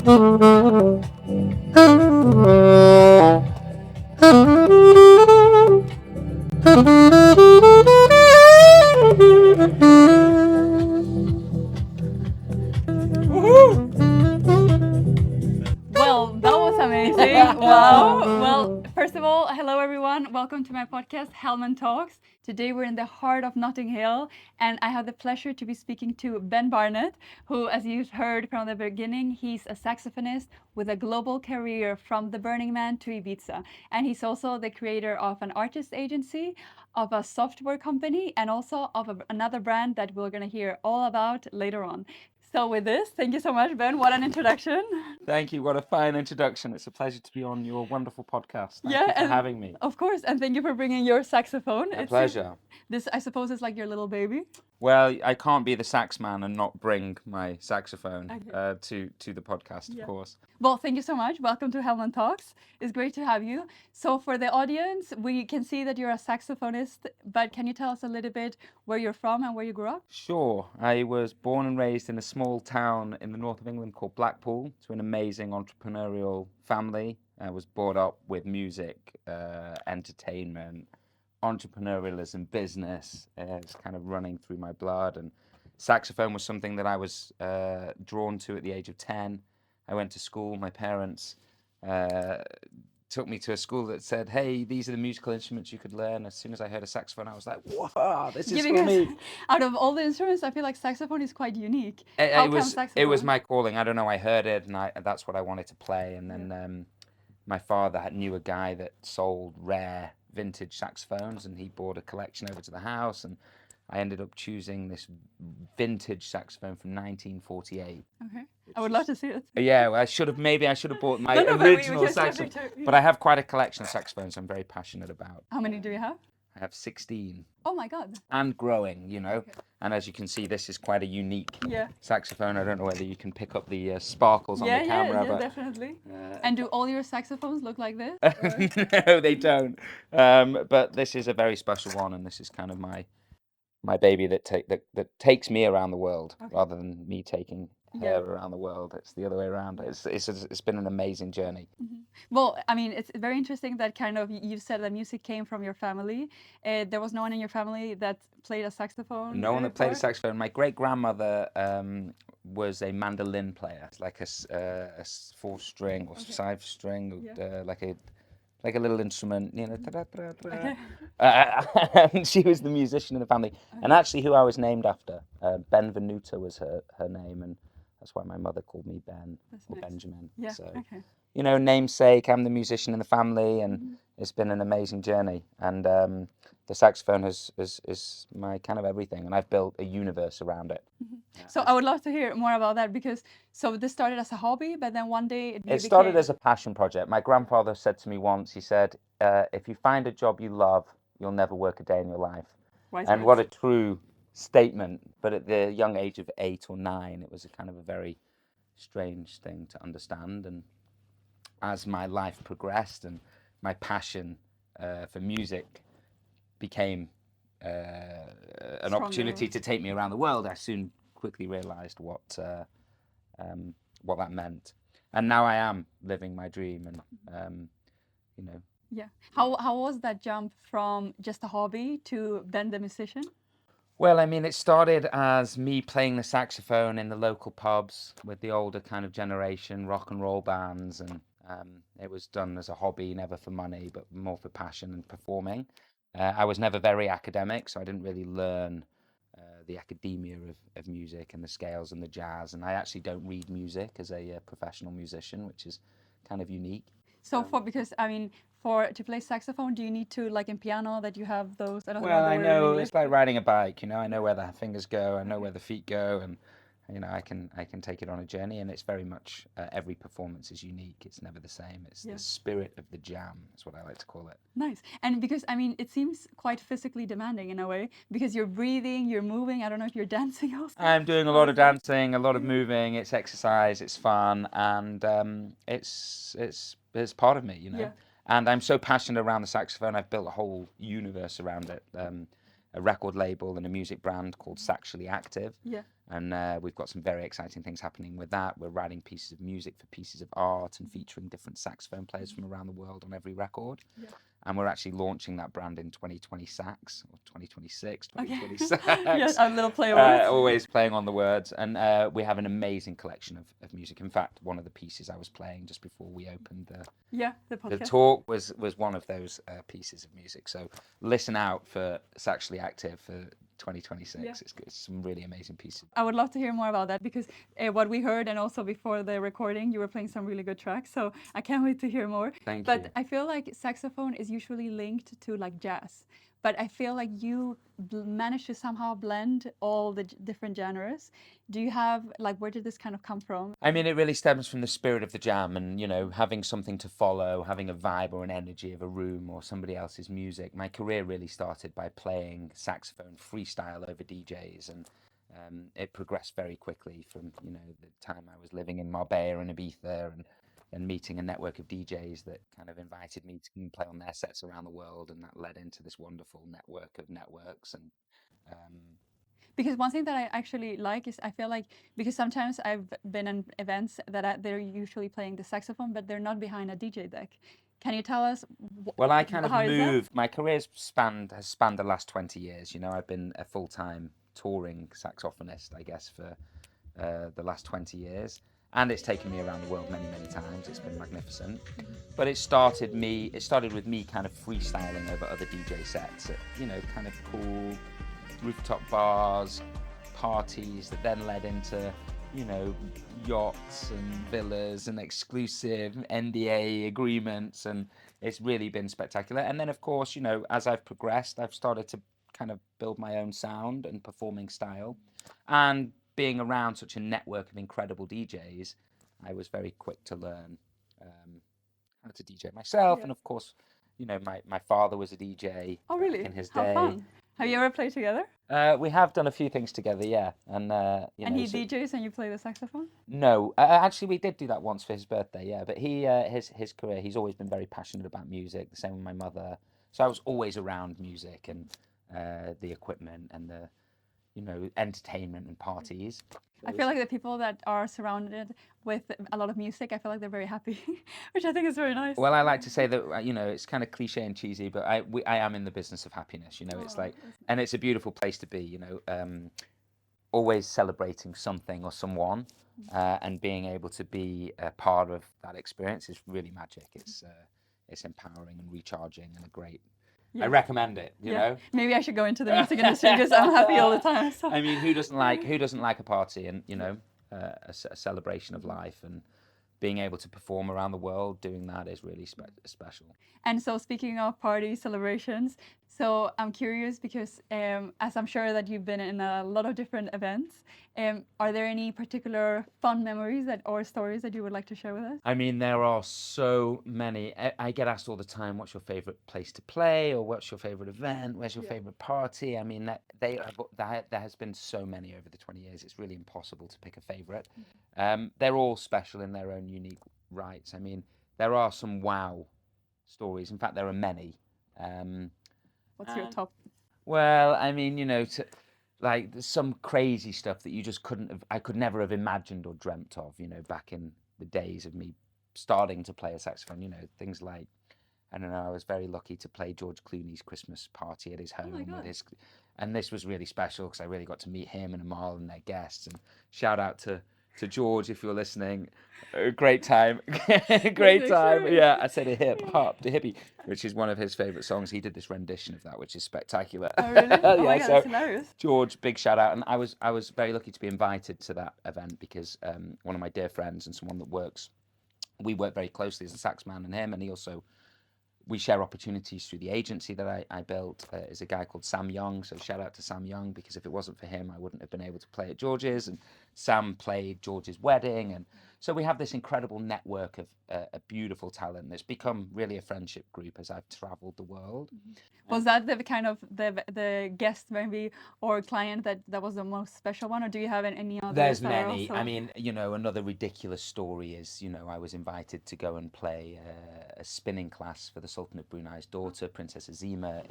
Well, that was amazing. Wow. Well, first of all, hello everyone. Welcome to my podcast, Hellman Talks. Today we're in the heart of Notting Hill, and I have the pleasure to be speaking to Ben Barnett, who, as you've heard from the beginning, he's a saxophonist with a global career from the Burning Man to Ibiza. And he's also the creator of an artist agency, of a software company, and also of another brand that we're going to hear all about later on. So with this, thank you so much, Ben. What an introduction. Thank you. What a fine introduction. It's a pleasure to be on your wonderful podcast. Thank you for and having me. Of course, and thank you for bringing your saxophone. A pleasure. This, I suppose, is like your little baby. Well, I can't be the Sax Man and not bring my saxophone to the podcast, of course. Well, thank you so much. Welcome to Hellman Talks. It's great to have you. So for the audience, we can see that you're a saxophonist, but can you tell us a little bit where you're from and where you grew up? Sure. I was born and raised in a small town in the north of England called Blackpool, to an amazing entrepreneurial family. I was brought up with music, entertainment, entrepreneurialism, business. It's kind of running through my blood, and saxophone was something that I was drawn to at the age of 10. I went to school. My parents took me to a school that said, "Hey, these are the musical instruments you could learn." As soon as I heard a saxophone, I was like, "Wow, this is for me!" Out of all the instruments, I feel like saxophone is quite unique. It was my calling. I don't know. I heard it, and that's what I wanted to play. And then my father knew a guy that sold rare vintage saxophones, and he brought a collection over to the house, and I ended up choosing this vintage saxophone from 1948. Okay, I would love to see it. Yeah, well, maybe I should have bought my original saxophone. But I have quite a collection of saxophones I'm very passionate about. How many do you have? I have 16. Oh my God. And growing, you know. Okay. And as you can see, this is quite a unique saxophone. I don't know whether you can pick up the sparkles on the camera. Yeah, definitely. And do all your saxophones look like this? No, they don't. But this is a very special one, and this is kind of my baby that takes me around the world rather than me taking her around the world. It's the other way around. It's been an amazing journey. Mm-hmm. Well, I mean, it's very interesting that kind of you said that music came from your family. There was no one in your family that played a saxophone. No one that played a saxophone. My great grandmother was a mandolin player, like a 4-string or 5-string, like a little instrument, you know. And she was the musician in the family, and actually who I was named after. Benvenuta was her name, and that's why my mother called me Ben or Benjamin. Yeah. So, you know, namesake. I'm the musician in the family, and it's been an amazing journey. And the saxophone is my kind of everything, and I've built a universe around it. So I would love to hear more about that, because this started as a hobby, but then one day it started as a passion project. My grandfather said to me once, he said, if you find a job you love, you'll never work a day in your life. And what a true statement. But at the young age of 8 or 9, it was a kind of a very strange thing to understand. And as my life progressed and my passion for music became an opportunity to take me around the world, I soon quickly realized what that meant. And now I am living my dream, and you know. Yeah. How was that jump from just a hobby to then the musician? Well, I mean, it started as me playing the saxophone in the local pubs with the older kind of generation rock and roll bands, and it was done as a hobby, never for money, but more for passion and performing. I was never very academic, so I didn't really learn the academia of music and the scales and the jazz, and I actually don't read music as a professional musician, which is kind of unique. So to play saxophone, do you need to, like in piano, that you have those? I know it's like riding a bike. You know, I know where the fingers go, I know where the feet go, and you know, I can take it on a journey, and it's very much every performance is unique. It's never the same. It's the spirit of the jam. That's what I like to call it. Nice. And because it seems quite physically demanding in a way, because you're breathing, you're moving. I don't know if you're dancing also. I'm doing a lot of dancing, a lot of moving. It's exercise. It's fun, and it's part of me, you know. Yeah. And I'm so passionate around the saxophone. I've built a whole universe around it. A record label and a music brand called Saxually Active. Yeah. And we've got some very exciting things happening with that. We're writing pieces of music for pieces of art and featuring different saxophone players from around the world on every record. Yeah. And we're actually launching that brand in 2020 Sax, or 2026, Okay. 2020 Sax. Yes, a little play on words. Always playing on the words. And we have an amazing collection of music. In fact, one of the pieces I was playing just before we opened Yeah, the the podcast. talk was one of those pieces of music. So listen out for Saxually Active for 2026. Yeah. It's some really amazing pieces. I would love to hear more about that because what we heard and also before the recording, you were playing some really good tracks. So I can't wait to hear more. Thank But you. I feel like saxophone is usually linked to like jazz. But I feel like you managed to somehow blend all the different genres. Do you have, like, where did this kind of come from? I mean, it really stems from the spirit of the jam and, you know, having something to follow, having a vibe or an energy of a room or somebody else's music. My career really started by playing saxophone freestyle over DJs, and it progressed very quickly from, you know, the time I was living in Marbella and Ibiza and meeting a network of DJs that kind of invited me to come and play on their sets around the world, and that led into this wonderful network of networks. And Because one thing that I actually like is I feel like, because sometimes I've been in events that they're usually playing the saxophone, but they're not behind a DJ deck. Can you tell us Well, I kind of how is that? moved. My career's has spanned the last 20 years. You know, I've been a full-time touring saxophonist, I guess, for the last 20 years. And it's taken me around the world many, many times. It's been magnificent. But it started with me kind of freestyling over other DJ sets at, you know, kind of cool rooftop bars, parties that then led into, you know, yachts and villas and exclusive NDA agreements, and it's really been spectacular. And then, of course, you know, as I've progressed, I've started to kind of build my own sound and performing style. And being around such a network of incredible DJs, I was very quick to learn how to DJ myself. Yeah. And of course, you know, my father was a DJ Oh, back really? in his How day. fun. Have you ever played together? We have done a few things together, yeah. And you And know, he so, DJs and you play the saxophone? no, actually, we did do that once for his birthday, yeah. But his career, he's always been very passionate about music. The same with my mother. So I was always around music and the equipment and the, you know, entertainment and parties. I feel like the people that are surrounded with a lot of music, I feel like they're very happy, which I think is very nice. Well, I like to say that, you know, it's kind of cliche and cheesy, but I am in the business of happiness. You know, it's like, and it's a beautiful place to be. You know, always celebrating something or someone, and being able to be a part of that experience is really magic. It's empowering and recharging and a great. Yeah. I recommend it. You know. Maybe I should go into the music industry because I'm happy all the time. So. I mean, who doesn't like a party and, you know, a celebration of life, and being able to perform around the world doing that is really special. And so, speaking of party celebrations, so I'm curious because as I'm sure that you've been in a lot of different events, are there any particular fun memories or stories that you would like to share with us? I mean, there are so many. I get asked all the time, what's your favorite place to play, or what's your favorite event, where's your favorite party? I mean, there has been so many over the 20 years, it's really impossible to pick a favorite. They're all special in their own unique rights. I mean, there are some wow stories. In fact, there are many. What's your top? Well, I mean, you know, like there's some crazy stuff that you just I could never have imagined or dreamt of, you know, back in the days of me starting to play a saxophone, you know, things like, I don't know, I was very lucky to play George Clooney's Christmas party at his home with and this was really special because I really got to meet him and Amal and their guests, and shout out to George if you're listening. Great time. Great time. Yeah, I said a hip hop, the hippie, which is one of his favorite songs. He did this rendition of that, which is spectacular. Oh, really? Oh my God, so that's hilarious. George, big shout out. And I was very lucky to be invited to that event because one of my dear friends and someone that we work very closely as a sax man and him, and he also, we share opportunities through the agency that I built, is a guy called Sam Young. So shout out to Sam Young, because if it wasn't for him, I wouldn't have been able to play at George's. And Sam played George's wedding. And so we have this incredible network of a beautiful talent that's become really a friendship group as I've traveled the world. Was that the kind of the guest maybe or client that was the most special one, or do you have any others? There's many. I mean, you know, another ridiculous story is, you know, I was invited to go and play a spinning class for the Sultan of Brunei's daughter, Princess Azima,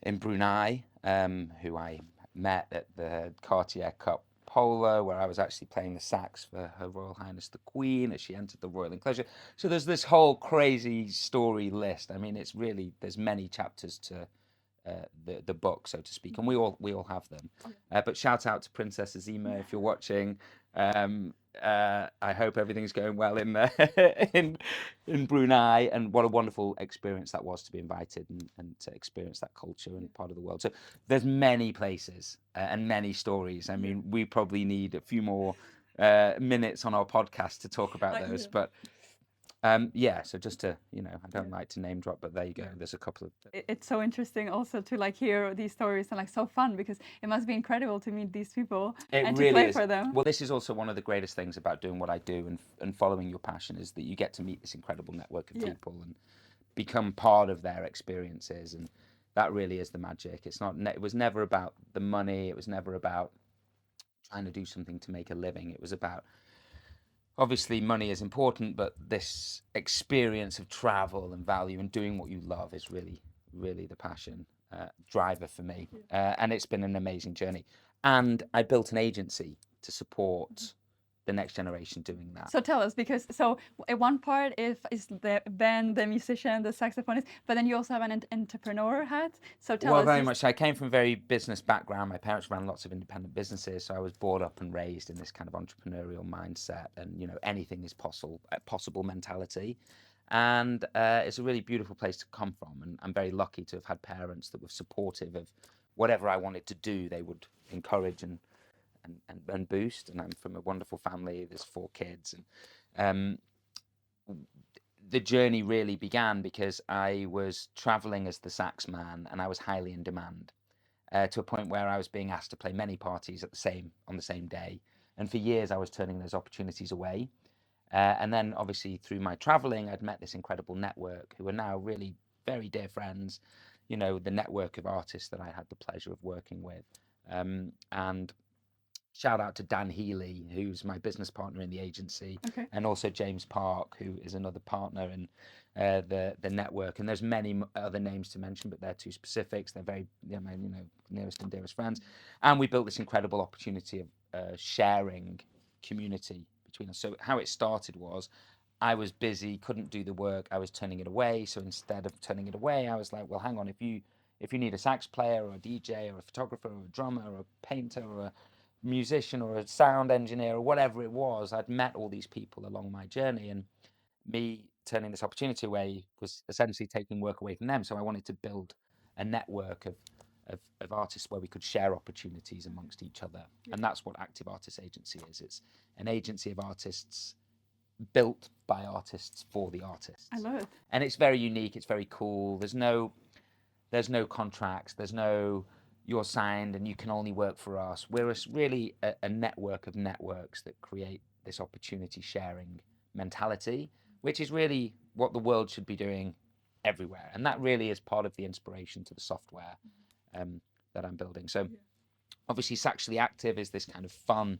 in Brunei, who I met at the Cartier Cup Polo, where I was actually playing the sax for Her Royal Highness the Queen as she entered the royal enclosure. So there's this whole crazy story list. I mean, it's really, there's many chapters to the book, so to speak, and we all have them. But shout out to Princess Azima if you're watching. I hope everything's going well in in Brunei, and what a wonderful experience that was to be invited and to experience that culture and part of the world. So there's many places and many stories. I mean, we probably need a few more minutes on our podcast to talk about those, but yeah, so just to, I don't like to name drop, but there you go. There's a couple of. It's so interesting also to like hear these stories and like so fun because it must be incredible to meet these people and to play for them. Well, this is also one of the greatest things about doing what I do and following your passion is that you get to meet this incredible network of people and become part of their experiences, and that really is the magic. It was never about the money. It was never about trying to do something to make a living. It was about, obviously money is important, but this experience of travel and value and doing what you love is really, really the passion driver for me. And it's been an amazing journey. And I built an agency to support the next generation doing that. So tell us, because one part is the band, the musician, the saxophonist, but then you also have an entrepreneur hat. So tell us. Well, very much. I came from a very business background. My parents ran lots of independent businesses, so I was brought up and raised in this kind of entrepreneurial mindset, and anything is possible mentality. And it's a really beautiful place to come from, and I'm very lucky to have had parents that were supportive of whatever I wanted to do. They would encourage and boost. And I'm from a wonderful family. There's 4 kids, and the journey really began because I was traveling as the Sax Man, and I was highly in demand to a point where I was being asked to play many parties on the same day. And for years, I was turning those opportunities away. And then, obviously, through my traveling, I'd met this incredible network who are now really very dear friends. The network of artists that I had the pleasure of working with, and shout out to Dan Healy, who's my business partner in the agency, and also James Park, who is another partner in the network. And there's many other names to mention, but they're 2 specifics. They're very, my nearest and dearest friends. And we built this incredible opportunity of sharing community between us. So how it started was, I was busy, couldn't do the work, I was turning it away. So instead of turning it away, I was like, well, hang on, if you need a sax player or a DJ or a photographer or a drummer or a painter or a musician or a sound engineer or whatever it was, I'd met all these people along my journey, and me turning this opportunity away was essentially taking work away from them. So I wanted to build a network of artists where we could share opportunities amongst each other. And that's what Active Artists Agency is. It's an agency of artists built by artists for the artists. I love it. And it's very unique, it's very cool. There's no contracts, there's no you're signed and you can only work for us. We're really a network of networks that create this opportunity sharing mentality, which is really what the world should be doing everywhere. And that really is part of the inspiration to the software that I'm building. So obviously Saxually Active is this kind of fun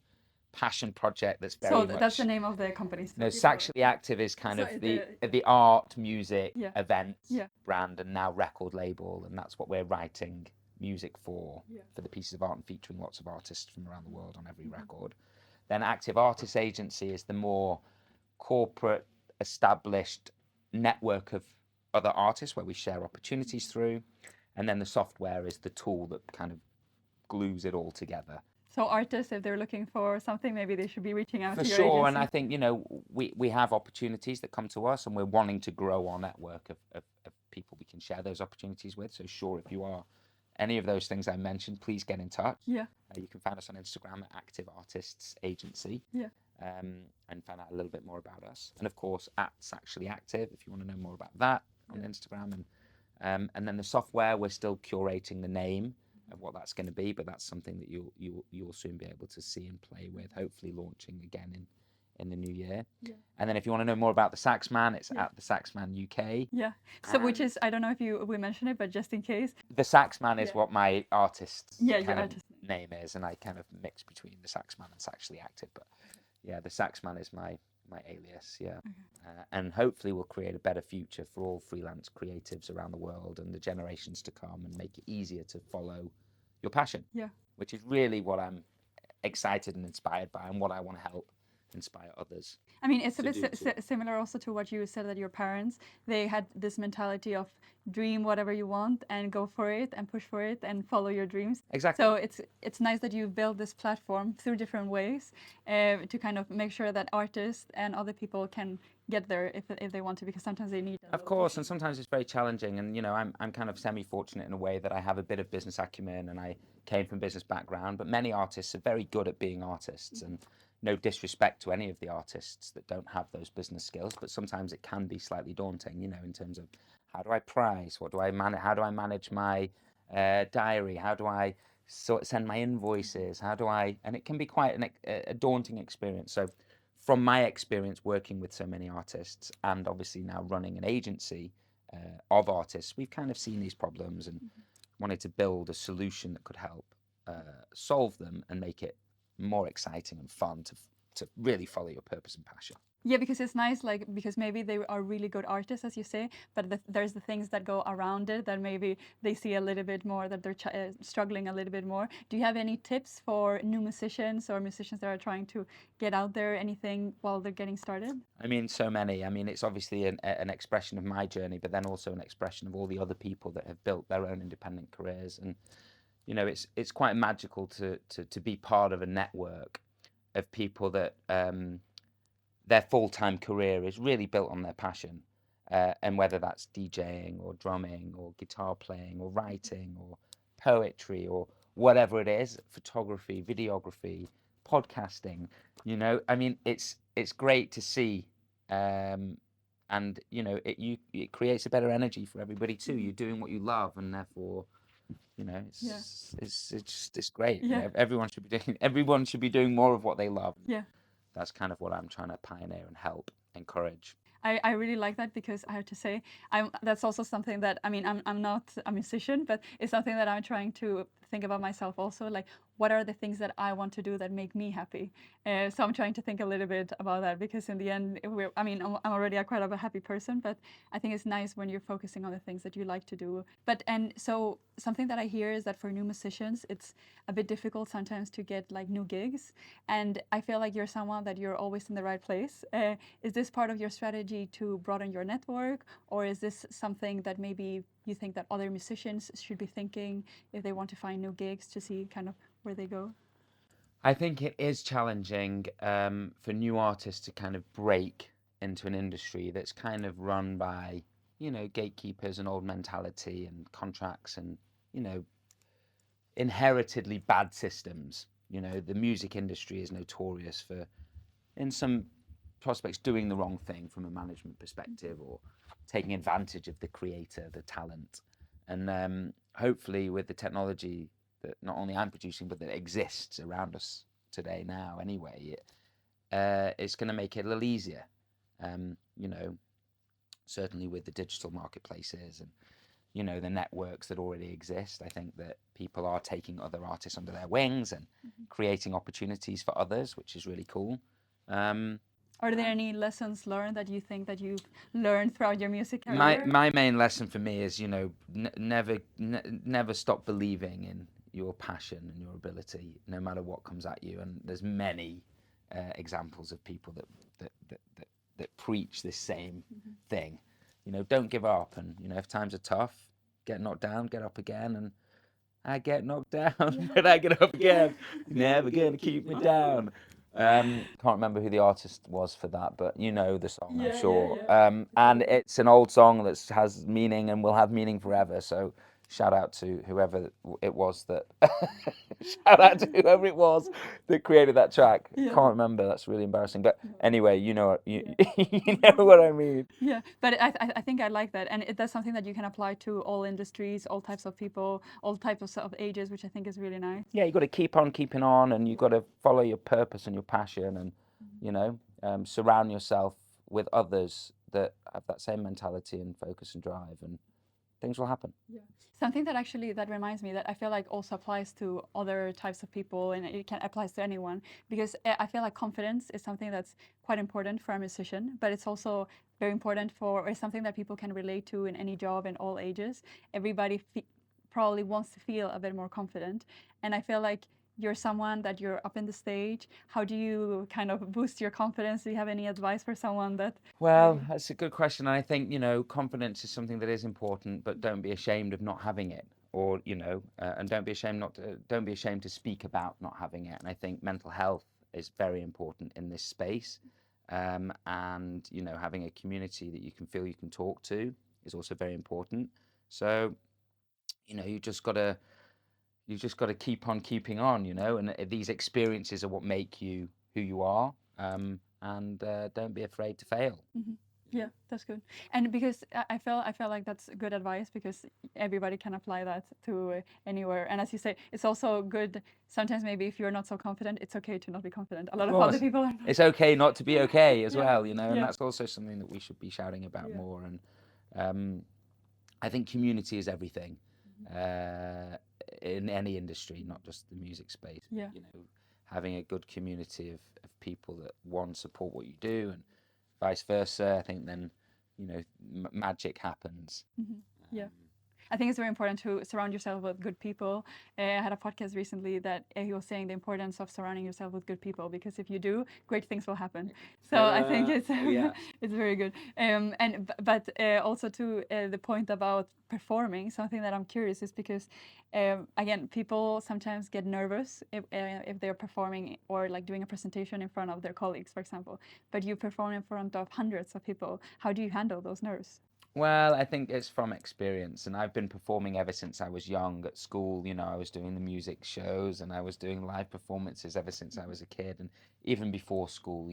passion project that's very So that's the name of the company. No, Saxually Active is kind of the art, music, events, brand, and now record label, and that's what we're writing music for the pieces of art and featuring lots of artists from around the world on every record. Then Active Artists Agency is the more corporate, established network of other artists where we share opportunities through, and then the software is the tool that kind of glues it all together. So artists, if they're looking for something, maybe they should be reaching out for to your sure. agency. And I think we have opportunities that come to us, and we're wanting to grow our network of people we can share those opportunities with. So sure, if you are any of those things I mentioned, please get in touch. Yeah. You can find us on Instagram at Active Artists Agency. Yeah. And find out a little bit more about us. And of course, at Saxually Active, if you want to know more about that on Instagram. And then the software, we're still curating the name of what that's going to be, but that's something that you'll soon be able to see and play with, hopefully launching again in the new year. Yeah. And then if you want to know more about the Sax Man, it's at the Sax Man UK. Yeah. So which is, I don't know if we mentioned it, but just in case. The Sax Man is what my artist's artist name is, and I kind of mix between the Sax Man and Saxually Active. But yeah, the Sax Man is my alias, and hopefully we'll create a better future for all freelance creatives around the world and the generations to come, and make it easier to follow your passion, Yeah. which is really what I'm excited and inspired by, and what I want to help inspire others. I mean, it's a to bit do too. similar also to what you said that your parents, they had this mentality of dream whatever you want and go for it and push for it and follow your dreams. Exactly. So it's nice that you build this platform through different ways to kind of make sure that artists and other people can get there if they want to, because sometimes they need. Of course, and sometimes it's very challenging. And I'm kind of semi-fortunate in a way that I have a bit of business acumen, and I came from business background. But many artists are very good at being artists, and no disrespect to any of the artists that don't have those business skills. But sometimes it can be slightly daunting, in terms of how do I price, what do I manage, how do I manage my diary, how do I send my invoices, and it can be quite a daunting experience. So from my experience working with so many artists, and obviously now running an agency of artists, we've kind of seen these problems and wanted to build a solution that could help solve them and make it more exciting and fun to really follow your purpose and passion. Yeah, because it's nice, because maybe they are really good artists, as you say, but there's the things that go around it that maybe they see a little bit more, that they're struggling a little bit more. Do you have any tips for new musicians or musicians that are trying to get out there, anything while they're getting started? I mean, so many. I mean, it's obviously an expression of my journey, but then also an expression of all the other people that have built their own independent careers. And it's quite magical to be part of a network of people that their full-time career is really built on their passion, and whether that's DJing or drumming or guitar playing or writing or poetry or whatever it is, photography, videography, podcasting, I mean, it's great to see, and it creates a better energy for everybody too. You're doing what you love, and therefore it's great. Yeah. Everyone should be doing more of what they love. Yeah. That's kind of what I'm trying to pioneer and help encourage. I really like that, because I have to say, that's also something that, I mean, I'm not a musician, but it's something that I'm trying to think about myself also, like what are the things that I want to do that make me happy. So I'm trying to think a little bit about that, because in the end, I'm already quite a happy person, but I think it's nice when you're focusing on the things that you like to do. And so something that I hear is that for new musicians, it's a bit difficult sometimes to get like new gigs. And I feel like you're someone that you're always in the right place. Is this part of your strategy to broaden your network, or is this something that maybe you think that other musicians should be thinking if they want to find new gigs, to see kind of where they go? I think it is challenging for new artists to kind of break into an industry that's kind of run by, gatekeepers and old mentality and contracts and, inheritedly bad systems. The music industry is notorious for, in some prospects, doing the wrong thing from a management perspective, or taking advantage of the creator, the talent. And hopefully with the technology that not only I'm producing, but that exists around us today now anyway, it's going to make it a little easier. Certainly with the digital marketplaces and, the networks that already exist, I think that people are taking other artists under their wings and creating opportunities for others, which is really cool. Are there any lessons learned that you think that you've learned throughout your music career? My main lesson for me is, never stop believing in your passion and your ability, no matter what comes at you. And there's many examples of people that preach this same thing. Don't give up, and if times are tough, get knocked down, get up again. And I get knocked down, but I get up again. Never gonna keep me down. Can't remember who the artist was for that, but you know the song, I'm sure. And it's an old song that has meaning and will have meaning forever. So shout out to whoever it was that created that track. Can't remember. That's really embarrassing. But anyway, you know what I mean. Yeah, but I think I like that, and that's something that you can apply to all industries, all types of people, all types of ages, which I think is really nice. Yeah, you got to keep on keeping on, and you got to follow your purpose and your passion, and surround yourself with others that have that same mentality and focus and drive, and things will happen. Yeah. Something that reminds me that I feel like also applies to other types of people, and it can applies to anyone, because I feel like confidence is something that's quite important for a musician, but it's also very important for, or something that people can relate to in any job in all ages. Everybody probably wants to feel a bit more confident. And I feel like you're someone that you're up in the stage. How do you kind of boost your confidence? Do you have any advice for someone that? Well, that's a good question. I think, confidence is something that is important, but don't be ashamed of not having it, or, and don't be ashamed to speak about not having it. And I think mental health is very important in this space. And, having a community that you can feel you can talk to is also very important. So, you just got to keep on keeping on, and these experiences are what make you who you are. And don't be afraid to fail. Yeah, that's good. And because I feel like that's good advice, because everybody can apply that to anywhere. And as you say, it's also good sometimes, maybe if you're not so confident, it's okay to not be confident. A lot of other people are not. It's okay not to be okay as Yeah. well, and Yeah. that's also something that we should be shouting about more. And I think community is everything in any industry, not just the music space. Yeah. Having a good community of people that support what you do, and vice versa. I think then magic happens. Yeah. I think it's very important to surround yourself with good people. I had a podcast recently that he was saying the importance of surrounding yourself with good people, because if you do, great things will happen. So I think it's it's very good. But also to the point about performing, something that I'm curious is because again, people sometimes get nervous if they're performing or like doing a presentation in front of their colleagues, for example. But you perform in front of hundreds of people. How do you handle those nerves? Well, I think it's from experience, and I've been performing ever since I was young at school. I was doing the music shows and I was doing live performances ever since I was a kid, and even before school.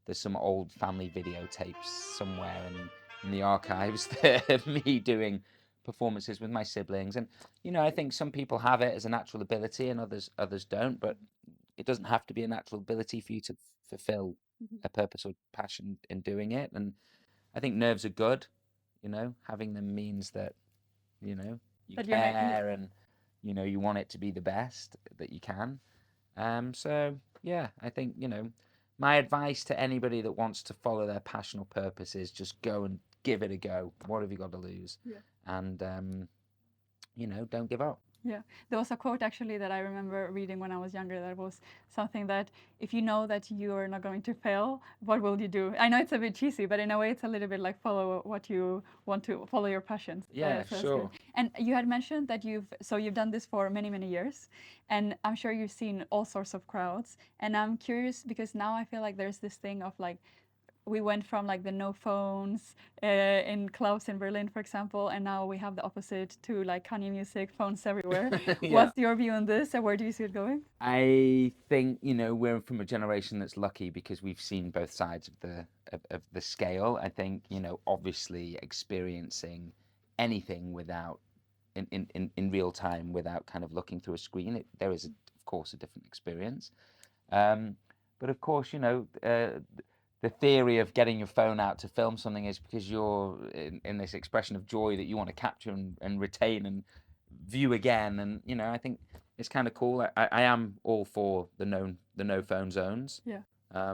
There's some old family videotapes somewhere in the archives of me doing performances with my siblings. And I think some people have it as a natural ability, and others don't. But it doesn't have to be a natural ability for you to fulfill a purpose or passion in doing it. And I think nerves are good. Having them means that, you That you're care, and, you want it to be the best that you can. So, yeah, I think, my advice to anybody that wants to follow their passion or purpose is just go and give it a go. What have you got to lose? Yeah. And, don't give up. Yeah, there was a quote actually that I remember reading when I was younger, that was something that if you know that you are not going to fail, what will you do? I know it's a bit cheesy, but in a way it's a little bit like follow what you want to, follow your passions. Yeah, So that's sure. good. And you had mentioned that you've done this for many, many years, and I'm sure you've seen all sorts of crowds. And I'm curious because now I feel like there's this thing of like, we went from like the no phones in clubs in Berlin, for example, and now we have the opposite to like Keinemusik, phones everywhere. Yeah. What's your view on this, and where do you see it going? I think we're from a generation that's lucky because we've seen both sides of the scale. I think obviously experiencing anything without in real time without kind of looking through a screen, there is of course a different experience. But of course, the theory of getting your phone out to film something is because you're in this expression of joy that you want to capture and retain and view again. And I think it's kind of cool. I am all for the no phone zones. Yeah. I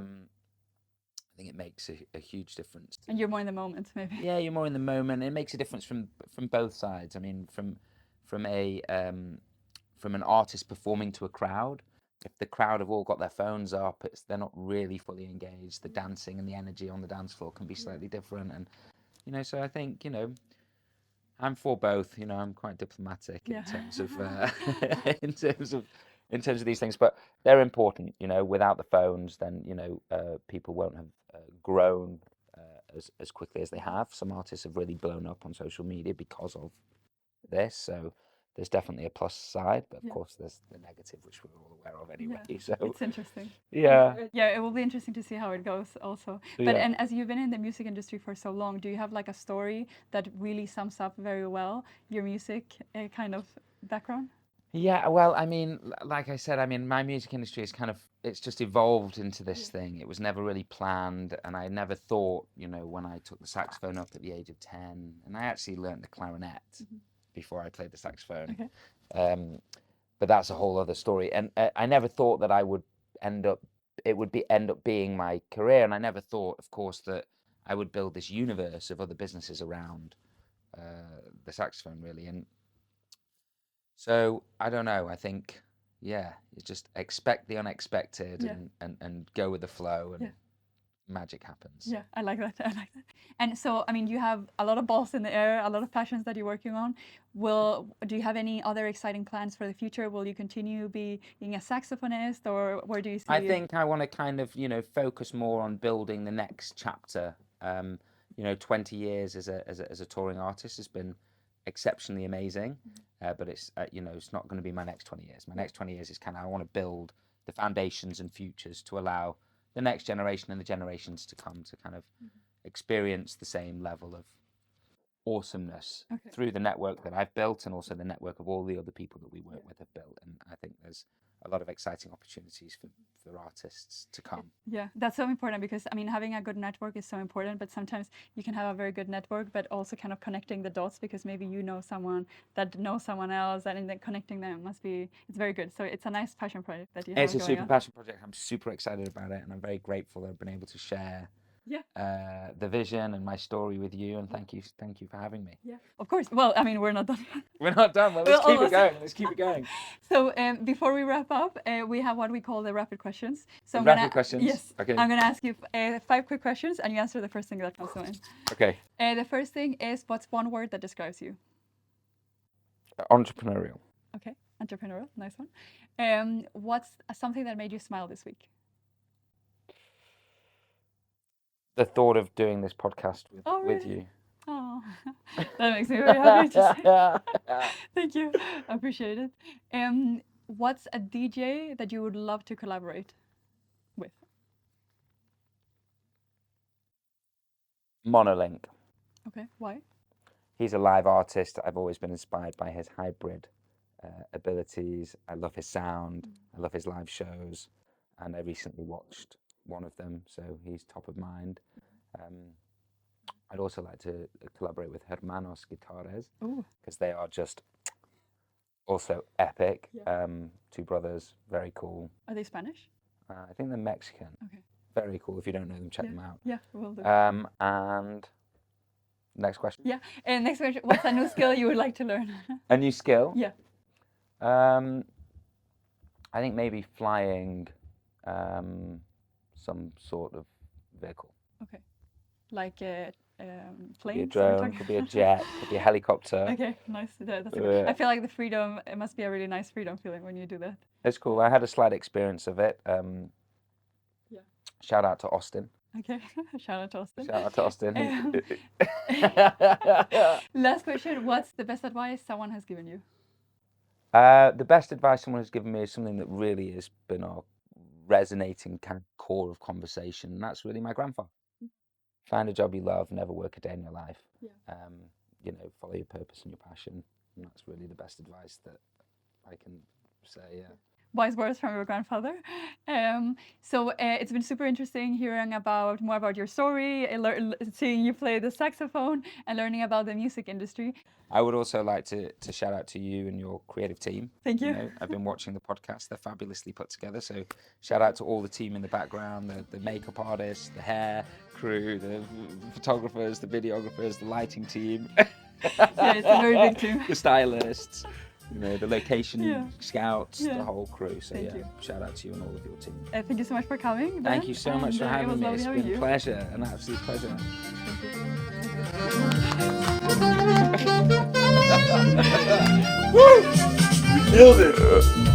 think it makes a huge difference. And you're more in the moment, maybe. Yeah, you're more in the moment. It makes a difference from both sides. I mean, from an artist performing to a crowd. If the crowd have all got their phones up, they're not really fully engaged. The dancing and the energy on the dance floor can be slightly different. And so I think I'm for both. I'm quite diplomatic in terms of in terms of these things, but they're important. Without the phones, then people won't have grown as quickly as they have. Some artists have really blown up on social media because of this. So there's definitely a plus side, but of course there's the negative, which we're all aware of anyway. So it's interesting. yeah. Yeah, it will be interesting to see how it goes also. But and as you've been in the music industry for so long, do you have like a story that really sums up very well your music kind of background? Yeah, well, I mean, like I said, I mean, my music industry is it's just evolved into this thing. It was never really planned, and I never thought, when I took the saxophone up at the age of 10, and I actually learned the clarinet before I played the saxophone. Okay. But that's a whole other story. And I never thought that it would end up being my career, and I never thought, of course, that I would build this universe of other businesses around the saxophone, really. And So I don't know. I think, yeah, you just expect the unexpected Yeah. and go with the flow, and Yeah. magic happens. Yeah, I like that. I like that. And so, I mean, you have a lot of balls in the air, a lot of passions that you're working on. Do you have any other exciting plans for the future? Will you continue being a saxophonist, or where do you see I you? think I want to kind of, focus more on building the next chapter. 20 years as a touring artist has been exceptionally amazing, but it's not going to be my next 20 years. My next 20 years is kind of, I want to build the foundations and futures to allow the next generation and the generations to come to kind of experience the same level of awesomeness Okay. through the network that I've built, and also the network of all the other people that we work with have built. And I think there's a lot of exciting opportunities for artists to come. Yeah, that's so important because I mean, having a good network is so important, but sometimes you can have a very good network, but also kind of connecting the dots because maybe you know someone that knows someone else, and then connecting them it's very good. So it's a nice passion project that you have It's a going super on. passion project. I'm super excited about it, and I'm very grateful that I've been able to share the vision and my story with you. And thank you for having me. Yeah, of course. Well, I mean, we're not done. We're not done. Well, let's keep it going. Let's keep it going. So before we wrap up, we have what we call the rapid questions. So I'm Rapid questions? Yes. Okay. I'm gonna ask you 5 quick questions, and you answer the first thing that comes to mind. Okay. The first thing is, what's one word that describes you? Entrepreneurial. Okay, entrepreneurial, nice one. What's something that made you smile this week? The thought of doing this podcast with Really? you. Oh, that makes me very happy to say. Thank you, I appreciate it. What's a DJ that you would love to collaborate with? Monolink. Okay, why? He's a live artist. I've always been inspired by his hybrid abilities. I love his sound. I love his live shows, and I recently watched one of them, so he's top of mind. I'd also like to collaborate with Hermanos Guitares because they are just also epic. Yeah. 2 brothers, very cool. Are they Spanish? I think they're Mexican. Okay. Very cool. If you don't know them, check them out. Yeah, will do. And next question. Yeah, and next question, what's a new skill you would like to learn? A new skill? Yeah. I think maybe flying some sort of vehicle. Okay. Like Could be a planes? drone, could be a jet, could be a helicopter. Okay, nice. That's good. I feel like the freedom, it must be a really nice freedom feeling when you do that. It's cool. I had a slight experience of it. Shout out to Austin. Okay, shout out to Austin. Shout out to Austin. Last question, what's the best advice someone has given you? The best advice someone has given me is something that really has been a resonating kind of core of conversation, and that's really my grandfather. Find a job you love, never work a day in your life. Yeah. Follow your purpose and your passion, and that's really the best advice that I can say. Yeah. Wise words from your grandfather. So it's been super interesting hearing more about your story, seeing you play the saxophone, and learning about the music industry. I would also like to shout out to you and your creative team. Thank you. I've been watching the podcast; they're fabulously put together. So shout out to all the team in the background, the makeup artists, the hair crew, the photographers, the videographers, the lighting team. Yeah, it's a very big team. The stylists. The location scouts, the whole crew. So Thank you. Shout out to you and all of your team. Thank you so much for coming, Ben. Thank you so much for having me. It's been you. a pleasure, an absolute pleasure. Woo! We nailed it.